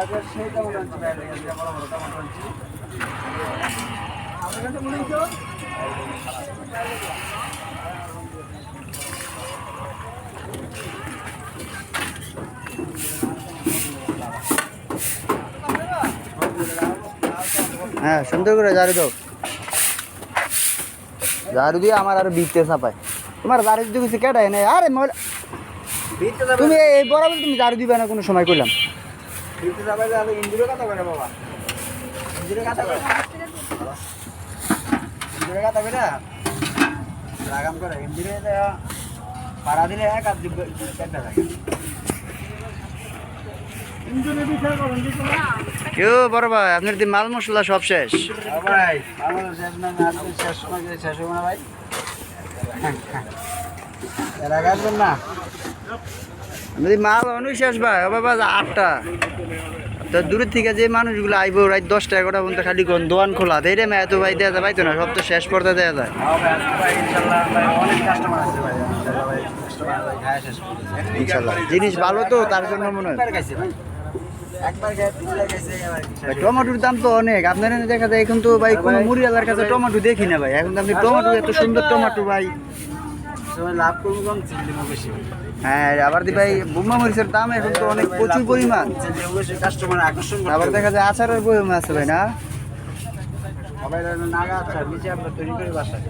হ্যাঁ সুন্দর করে ঝাড়ু দাও, ঝাড়ু দিয়ে আমার আর বিতে চাপায়। তোমার ঝাড়ু দিতে কিছু কেটাই নাই। আরে তুমি এই বরাবর তুমি ঝাড়ু দিবে না কোনো সময় করলাম। কেউ বড় ভাই আপনার দি মাল মশলা সব শেষ? ভাই না মাল অনু শেষ ভাই। ও বাবা 8টা তো দূরের থেকে যে মানুষগুলো আইব রাত 10টা 11টা পর্যন্ত খালি কোন দোকান খোলা দেয় রে মেয়ে তো ভাই দেওয়া যায় পাইতো না, সব তো শেষ পর্দা দেওয়া যায়। ইনশাল্লাহ জিনিস ভালো তো তার জন্য মনে হয়। টমেটোর দাম তো অনেক, আপনার দেখা যায় এখন তো ভাই কোনো মুড়িওয়ালার কাছে টমেটো দেখি না ভাই। এখন আপনি টমেটো এত সুন্দর টমেটো ভাই লাভ করবো বেশি। হ্যাঁ আবার দি ভাই বোম্বা মরিচের দাম এখন তো অনেক প্রচুর পরিমাণ। কাস্টমার আকর্ষণ আবার দেখা যায় আচারের বয়ম আছে ভাই না? নাগা আচার নিচে আমরা তৈরি করে বাসায়।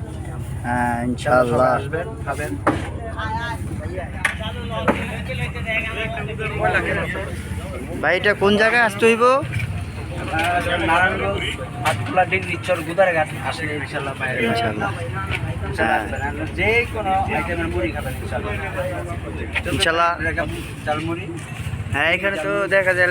হ্যাঁ ইনশাআল্লাহ আসবেন খাবেন। ভাই এটা কোন জায়গায় আসতে হইব? নারায়ণগঞ্জ আটকুলা ডিগ্রি চর গুদারঘাট আসলে ইনশাল্লাহ বাইরে ইনশাআল্লাহ যে কোনো আইটেমের মুড়ি খাবেন ইনশাল্লাহ। ইনশাআল্লাহ চালমুড়ি। হ্যাঁ এখানে তো দেখা যায়